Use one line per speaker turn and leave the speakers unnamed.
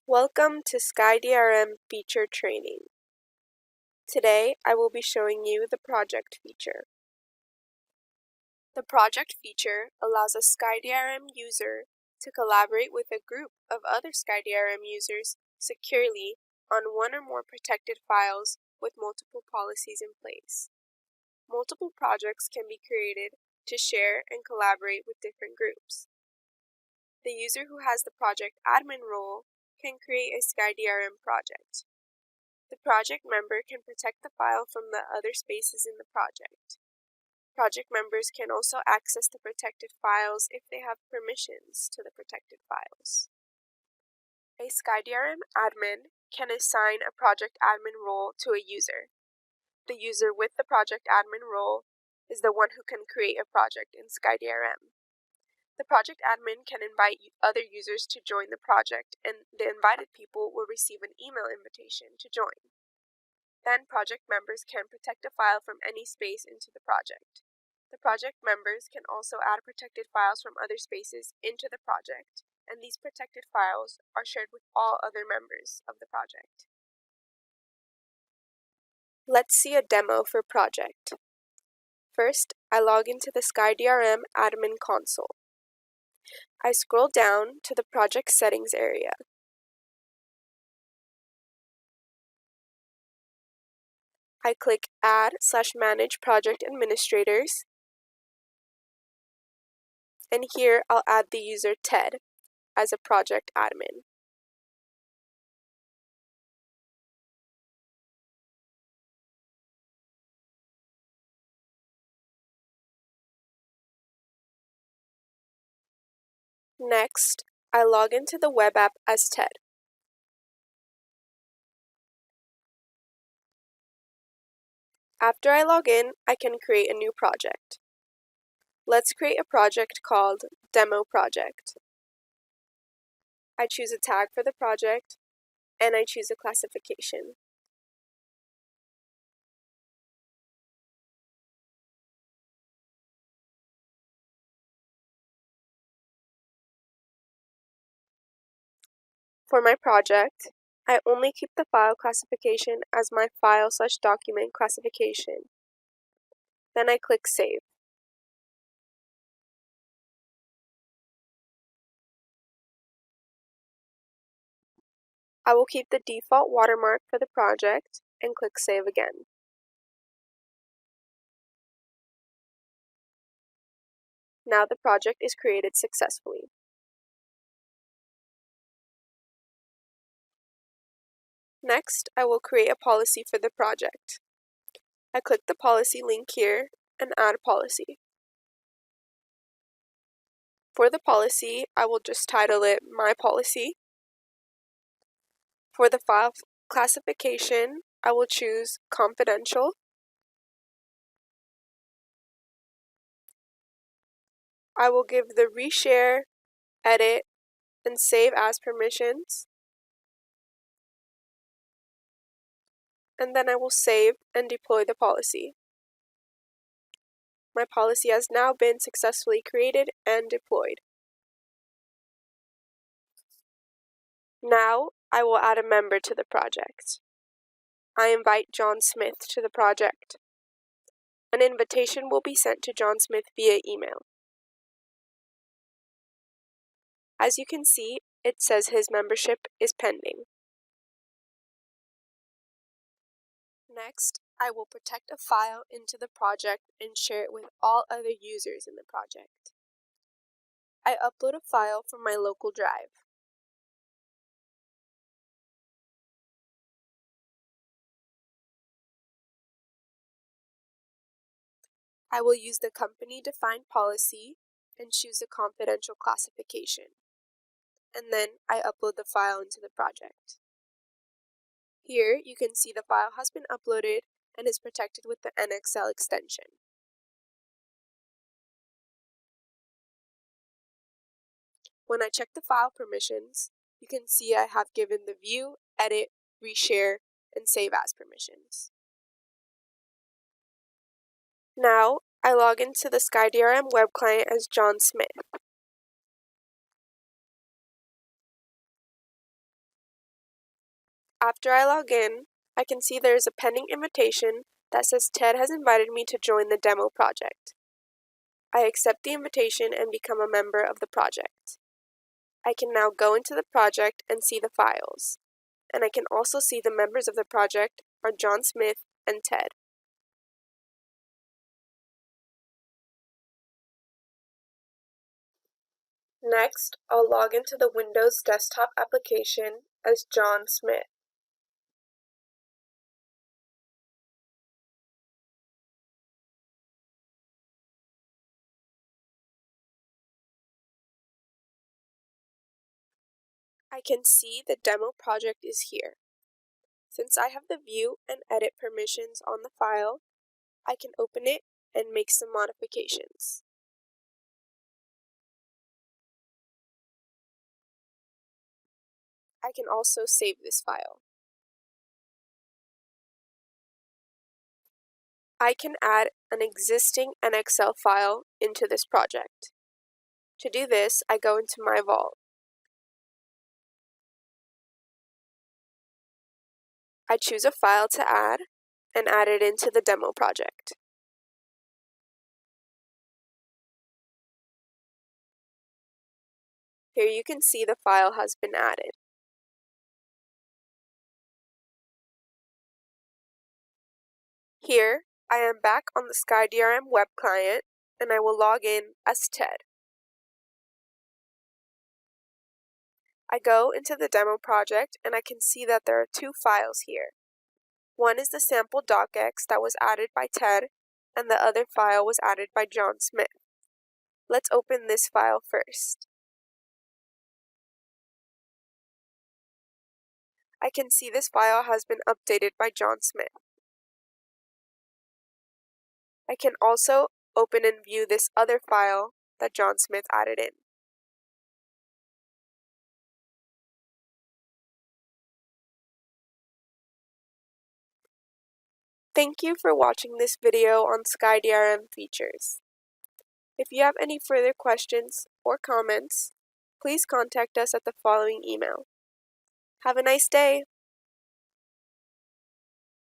Welcome to SkyDRM feature training. Today I will be showing you the project feature. The project feature allows a SkyDRM user to collaborate with a group of other SkyDRM users securely on one or more protected files with multiple policies in place. Multiple projects can be created to share and collaborate with different groups. The user who has the project admin role can create a SkyDRM project. The project member can protect the file from the other spaces in the project. Project members can also access the protected files if they have permissions to the protected files. A SkyDRM admin can assign a project admin role to a user. The user with the project admin role is the one who can create a project in SkyDRM. The project admin can invite other users to join the project, and the invited people will receive an email invitation to join. Then project members can protect a file from any space into the project. The project members can also add protected files from other spaces into the project, and these protected files are shared with all other members of the project. Let's see a demo for project. First, I log into the SkyDRM admin console. I scroll down to the project settings area. I click Add/Manage Project Administrators, and here I'll add the user Ted as a project admin. Next, I log into the web app as Ted. After I log in, I can create a new project. Let's create a project called Demo Project. I choose a tag for the project, and I choose a classification. For my project, I only keep the file classification as my file/document classification. Then I click Save. I will keep the default watermark for the project and click Save again. Now the project is created successfully. Next, I will create a policy for the project. I click the policy link here and add a policy. For the policy, I will just title it My Policy. For the file classification, I will choose Confidential. I will give the reshare, edit, and save as permissions. And then I will save and deploy the policy. My policy has now been successfully created and deployed. Now, I will add a member to the project. I invite John Smith to the project. An invitation will be sent to John Smith via email. As you can see, it says his membership is pending. Next, I will protect a file into the project and share it with all other users in the project. I upload a file from my local drive. I will use the company-defined policy and choose a confidential classification. And then I upload the file into the project. Here, you can see the file has been uploaded and is protected with the NXL extension. When I check the file permissions, you can see I have given the view, edit, reshare, and save as permissions. Now, I log into the SkyDRM web client as John Smith. After I log in, I can see there is a pending invitation that says Ted has invited me to join the demo project. I accept the invitation and become a member of the project. I can now go into the project and see the files, and I can also see the members of the project are John Smith and Ted. Next, I'll log into the Windows desktop application as John Smith. I can see the demo project is here. Since I have the view and edit permissions on the file, I can open it and make some modifications. I can also save this file. I can add an existing NXL file into this project. To do this, I go into my vault. I choose a file to add and add it into the demo project. Here you can see the file has been added. Here, I am back on the SkyDRM web client, and I will log in as Ted. I go into the demo project, and I can see that there are two files here. One is the sample docx that was added by Ted, and the other file was added by John Smith. Let's open this file first. I can see this file has been updated by John Smith. I can also open and view this other file that John Smith added in. Thank you for watching this video on SkyDRM features. If you have any further questions or comments, please contact us at the following email. Have a nice day!